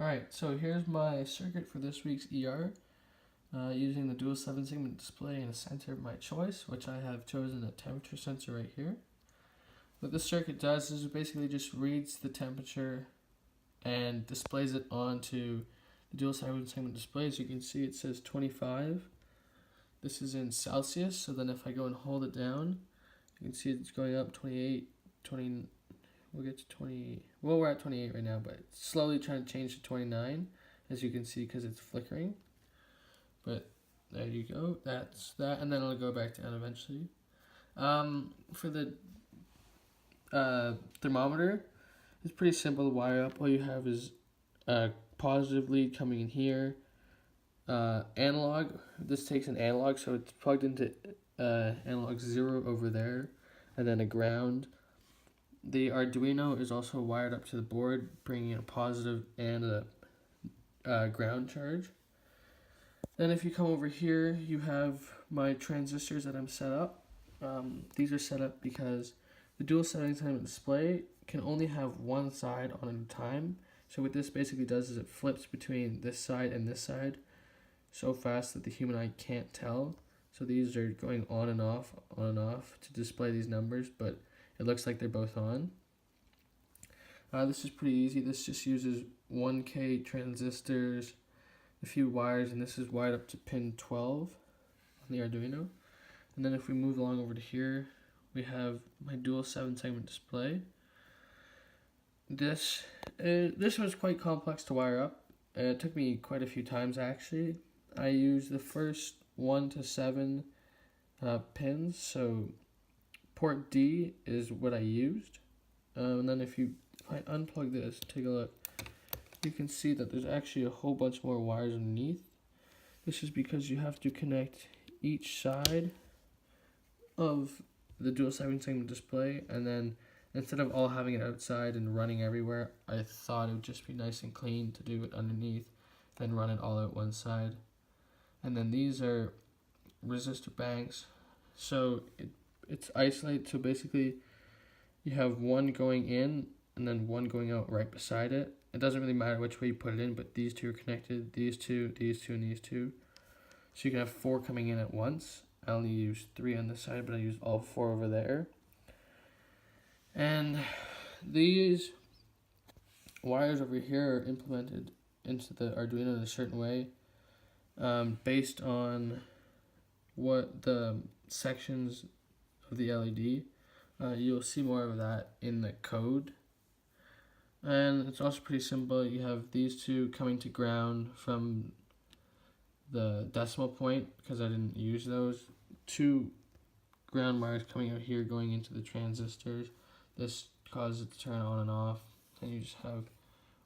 Alright, so here's my circuit for this week's ER, using the dual 7-segment display in a sensor of my choice, which I have chosen a temperature sensor right here. What this circuit does is it basically just reads the temperature and displays it onto the dual 7-segment display. As you can see, it says 25. This is in Celsius, so then if I go and hold it down, you can see it's going up 28, 20. We'll get to 20. Well, we're at 28 right now, but it's slowly trying to change to 29, as you can see, because it's flickering. But there you go. That's that, and then it'll go back down eventually. For the thermometer, it's pretty simple to wire up. All you have is positive lead coming in here. Analog. This takes an analog, so it's plugged into analog 0 over there, and then a ground. The Arduino is also wired up to the board, bringing a positive and a ground charge. Then if you come over here, you have my transistors that I'm set up. These are set up because the dual 7-segment display can only have one side on at a time. So what this basically does is it flips between this side and this side so fast that the human eye can't tell. So these are going on and off to display these numbers, but it looks like they're both on. This is pretty easy. This just uses 1K transistors, a few wires, and this is wired up to pin 12 on the Arduino. And then if we move along over to here, we have my dual 7-segment display. This was quite complex to wire up. It took me quite a few times actually. I used the first 1 to 7 pins, so port D is what I used. And then if I unplug this, take a look, you can see that there's actually a whole bunch more wires underneath. This is because you have to connect each side of the dual 7-segment display, and then instead of all having it outside and running everywhere, I thought it would just be nice and clean to do it underneath, then run it all out one side. And then these are resistor banks, so it's isolated, so basically you have one going in and then one going out right beside it. It doesn't really matter which way you put it in, but these two are connected, these two, and these two. So you can have 4 coming in at once. I only used 3 on this side, but I used all 4 over there. And these wires over here are implemented into the Arduino in a certain way, based on what the sections of the LED. You'll see more of that in the code. And it's also pretty simple. You have these two coming to ground from the decimal point, because I didn't use those. 2 ground wires coming out here going into the transistors. This causes it to turn on and off. And you just have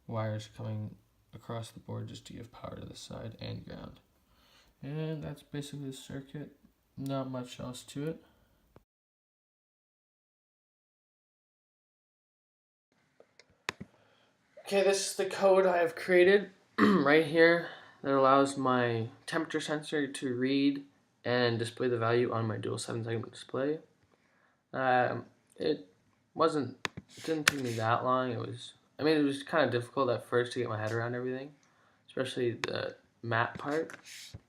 wires coming across the board just to give power to the side and ground. And that's basically the circuit. Not much else to it. Okay, this is the code I have created right here that allows my temperature sensor to read and display the value on my dual 7-segment display. It didn't take me that long. It was kind of difficult at first to get my head around everything, especially the map part.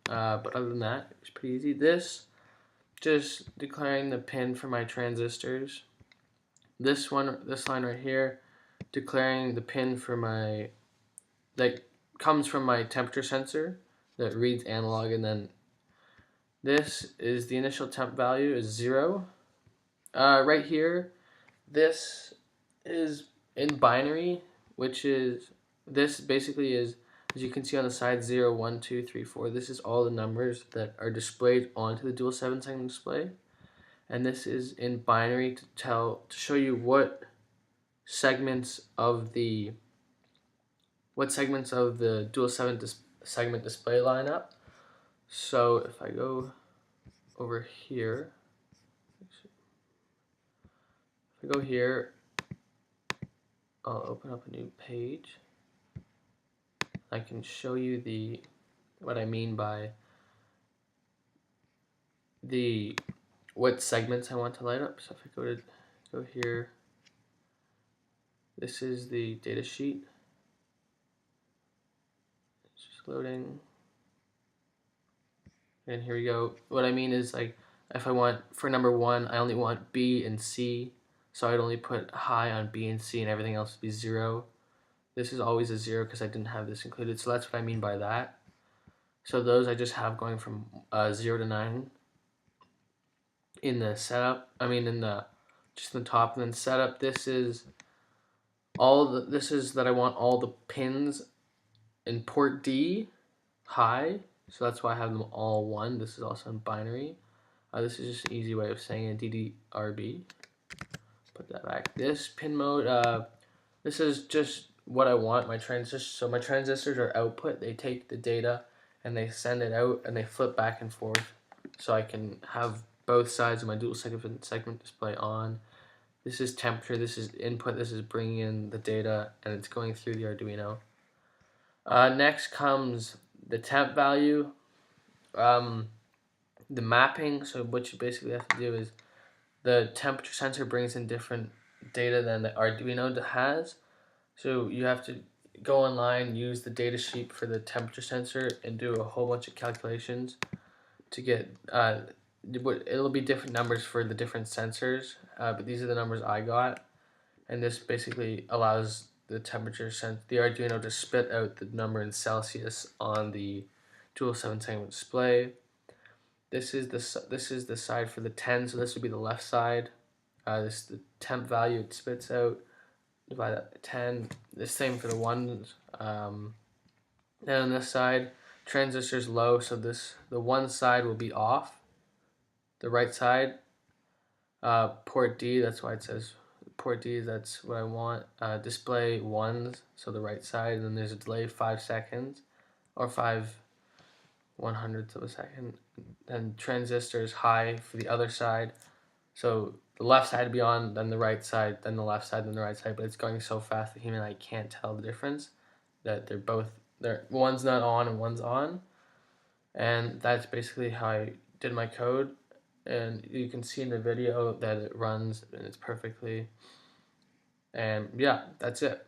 But other than that, it was pretty easy. This, just declaring the pin for my transistors. This line right here, declaring the pin for that comes from my temperature sensor that reads analog, and then this is the initial temp value is 0. Right here, this is in binary, which is, this basically is, as you can see on the side, 0, 1, 2, 3, 4. This is all the numbers that are displayed onto the dual 7-segment display. And this is in binary to show you what segments of the dual 7-segment display line up. So if I go over here, I'll open up a new page. I can show you what I mean by what segments I want to light up. So if I go here, this is the data sheet. loading. And here we go. What I mean is, like, if I want, for number 1, I only want B and C, so I'd only put high on B and C and everything else would be 0. This is always a 0 because I didn't have this included, so that's what I mean by that. So those I just have going from 0 to 9 in the setup. I mean in the just in the top, and then setup. This is this is that I want all the pins in port D high, so that's why I have them all 1. This is also in binary. This is just an easy way of saying it. DDRB. Put that back. This pin mode. This is just what I want. My transistors. So my transistors are output. They take the data and they send it out and they flip back and forth, so I can have both sides of my dual segment display on. This is temperature. This is input. This is bringing in the data and it's going through the Arduino. Next comes the temp value, the mapping. So what you basically have to do is the temperature sensor brings in different data than the Arduino has. So you have to go online, use the data sheet for the temperature sensor, and do a whole bunch of calculations to get. It'll be different numbers for the different sensors, but these are the numbers I got, and this basically allows the the Arduino to spit out the number in Celsius on the dual 7-segment display. This is the side for the 10, so this would be the left side. This is the temp value it spits out. Divide that by 10. The same for the 1s. Then on this side, transistors low, so the 1 side will be off. The right side, port D, that's why it says port D, that's what I want. Display 1s, so the right side, and then there's a delay of 5 seconds, or 5/100ths of a second. Then transistors high for the other side, so the left side would be on, then the right side, then the left side, then the right side, but it's going so fast that human eye can't tell the difference, that one's not on and one's on. And that's basically how I did my code. And you can see in the video that it runs and it's perfectly. And yeah, that's it.